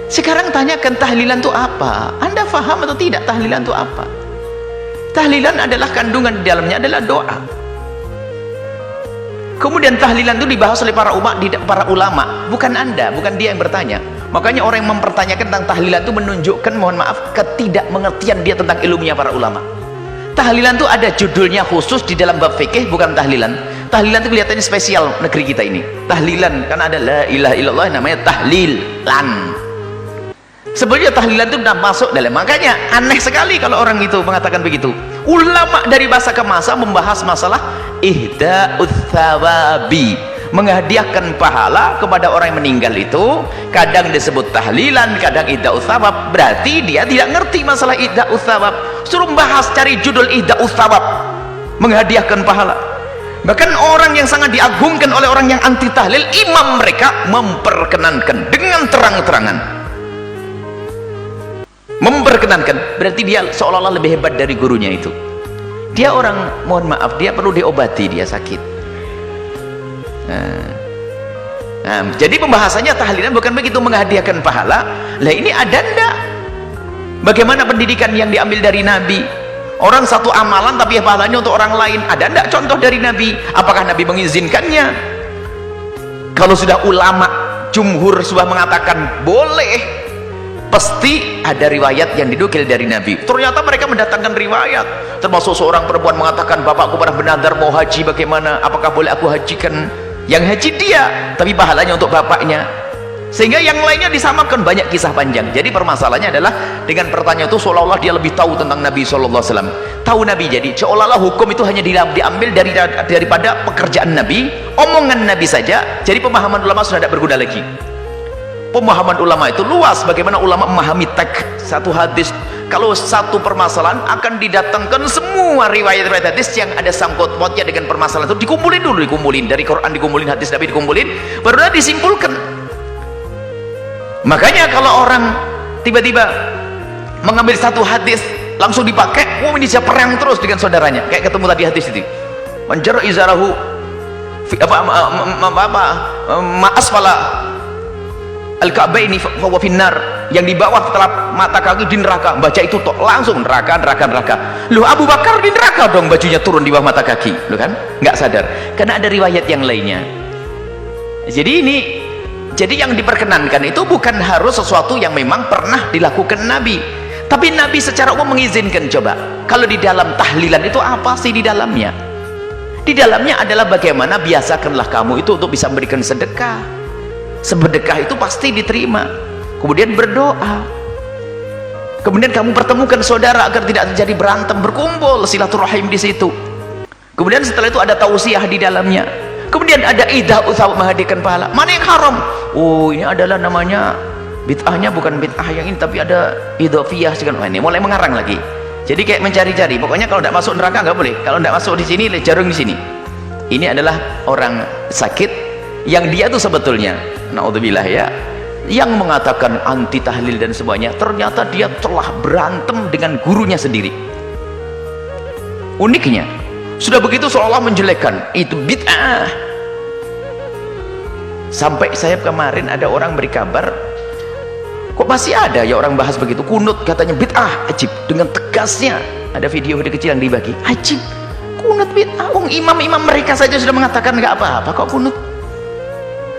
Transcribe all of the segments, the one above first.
Sekarang tanyakan tahlilan itu apa? Anda faham atau tidak tahlilan itu apa? Tahlilan adalah kandungan di dalamnya adalah doa. Kemudian tahlilan itu dibahas oleh para ulama, bukan Anda, bukan dia yang bertanya. Makanya orang yang mempertanyakan tentang tahlilan itu menunjukkan, mohon maaf, ketidakmengertian dia tentang ilmunya para ulama. Tahlilan itu ada judulnya khusus di dalam bab fikih, bukan tahlilan. Tahlilan itu kelihatannya spesial negeri kita ini. Tahlilan karena ada la ilaha illallah, namanya tahlilan. Sebenarnya tahlilan itu sudah masuk dalam, makanya aneh sekali kalau orang itu mengatakan begitu. Ulama dari masa ke masa membahas masalah ihda'ut thawabi, menghadiahkan pahala kepada orang yang meninggal itu. Kadang disebut tahlilan, kadang ihda'ut thawab. Berarti dia tidak ngerti masalah ihda'ut thawab. Suruh bahas, cari judul ihda'ut thawab, menghadiahkan pahala. Bahkan orang yang sangat diagungkan oleh orang yang anti tahlil, imam mereka memperkenankan dengan terang-terangan, memperkenankan. Berarti dia seolah-olah lebih hebat dari gurunya itu. Dia orang, mohon maaf, dia perlu diobati, dia sakit. Jadi pembahasannya tahlilan bukan begitu, menghadiahkan pahala. Lah ini ada ndak? Bagaimana pendidikan yang diambil dari Nabi? Orang satu amalan tapi pahalanya untuk orang lain, ada ndak contoh dari Nabi? Apakah Nabi mengizinkannya? Kalau sudah ulama jumhur sudah mengatakan boleh, pasti ada riwayat yang didukil dari Nabi. Ternyata mereka mendatangkan riwayat, termasuk seorang perempuan mengatakan, bapakku pernah bernadar mau haji, bagaimana, apakah boleh aku hajikan? Yang haji dia, tapi pahalanya untuk bapaknya. Sehingga yang lainnya disamakan, banyak kisah panjang. Jadi permasalahannya adalah dengan pertanyaan itu seolah-olah dia lebih tahu tentang Nabi SAW. Tahu Nabi, jadi seolah-olah hukum itu hanya diambil daripada pekerjaan Nabi, omongan Nabi saja. Jadi pemahaman ulama sudah tidak berguna lagi. Pemahaman ulama itu luas. Bagaimana ulama memahami teks satu hadis. Kalau satu permasalahan akan didatangkan semua riwayat-riwayat hadis yang ada sangkut pautnya dengan permasalahan itu, dikumpulin dulu, dikumpulin dari Quran, dikumpulin hadis Nabi, dikumpulin, barulah disimpulkan. Makanya kalau orang tiba-tiba mengambil satu hadis langsung dipakai, ini bisa perang terus dengan saudaranya. Kayak ketemu tadi hadis itu, manjaro izarahu ma'asfala al-ka'baini fahuwa finnar, yang di bawah telap mata kaki di neraka. Baca itu toh langsung neraka. Loh, Abu Bakar di neraka dong, bajunya turun di bawah mata kaki. Loh kan nggak sadar karena ada riwayat yang lainnya. Jadi yang diperkenankan itu bukan harus sesuatu yang memang pernah dilakukan Nabi, tapi Nabi secara umum mengizinkan. Coba kalau di dalam tahlilan itu apa sih di dalamnya? Di dalamnya adalah bagaimana biasakanlah kamu itu untuk bisa memberikan sedekah. Sedekah itu pasti diterima. Kemudian berdoa, kemudian kamu pertemukan saudara agar tidak terjadi berantem, berkumpul silaturahim di situ. Kemudian setelah itu ada tausiah di dalamnya. Kemudian ada ihda'ut thawab, menghadiahkan pahala. Mana yang haram? Oh, ini adalah namanya bid'ahnya bukan bid'ah yang ini, tapi ada idhofiyah. Ini mulai mengarang lagi. Jadi kayak mencari-cari. Pokoknya kalau tidak masuk neraka nggak boleh. Kalau tidak masuk di sini, jarum di sini. Ini adalah orang sakit yang dia tuh sebetulnya, naudzubillah ya, yang mengatakan anti tahlil dan semuanya, ternyata dia telah berantem dengan gurunya sendiri. Uniknya, sudah begitu seolah menjelekkan itu bid'ah. Sampai saya kemarin ada orang beri kabar, kok masih ada ya orang bahas begitu, kunut katanya bid'ah, ajib, dengan tegasnya. Ada video kecil yang dibagi, ajib, kunut bid'ah. Imam-imam mereka saja sudah mengatakan nggak apa-apa kok kunut.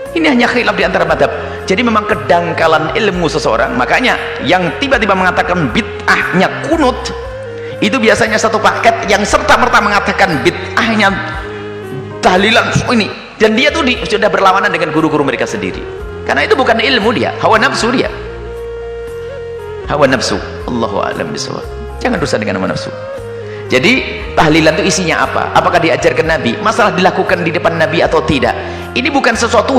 Ini hanya khilaf di antara madhab. Jadi memang kedangkalan ilmu seseorang. Makanya yang tiba-tiba mengatakan bid'ahnya kunut itu biasanya satu paket yang serta-merta mengatakan bid'ahnya tahlilan ini, dan dia tuh sudah berlawanan dengan guru-guru mereka sendiri. Karena itu bukan ilmu dia, hawa nafsu dia. Hawa nafsu. Allahu a'lam bishawab. Jangan dosa dengan hawa nafsu. Jadi tahlilan itu isinya apa? Apakah diajarkan Nabi? Masalah dilakukan di depan Nabi atau tidak? Ini bukan sesuatu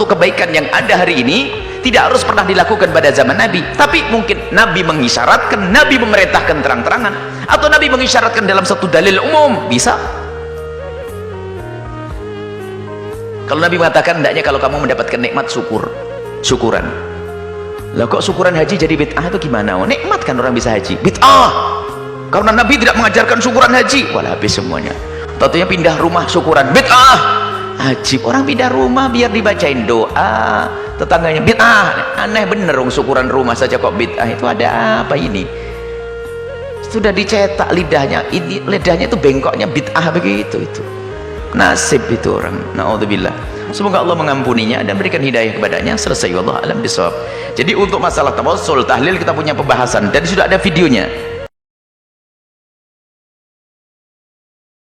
kebaikan yang ada hari ini tidak harus pernah dilakukan pada zaman Nabi, tapi mungkin Nabi mengisyaratkan, Nabi memerintahkan terang-terangan, atau Nabi mengisyaratkan dalam satu dalil umum, bisa. Kalau Nabi mengatakan hendaknya kalau kamu mendapatkan nikmat syukuran. Lah kok syukuran haji jadi bid'ah itu gimana? Oh, nikmat kan orang bisa haji, bid'ah. Karena Nabi tidak mengajarkan syukuran haji, walah habis semuanya. Tentunya pindah rumah syukuran, bid'ah. Ajib, orang pindah rumah biar dibacain doa, tetangganya bid'ah, aneh bener dong, syukuran rumah saja kok bid'ah, itu ada apa ini? Sudah dicetak lidahnya, ini lidahnya itu bengkoknya bid'ah begitu, itu nasib itu orang. Naudzubillah. Semoga Allah mengampuninya dan berikan hidayah kepadanya. Selesai, wallahu alam bisawab. Jadi untuk masalah tawassul tahlil kita punya pembahasan dan sudah ada videonya.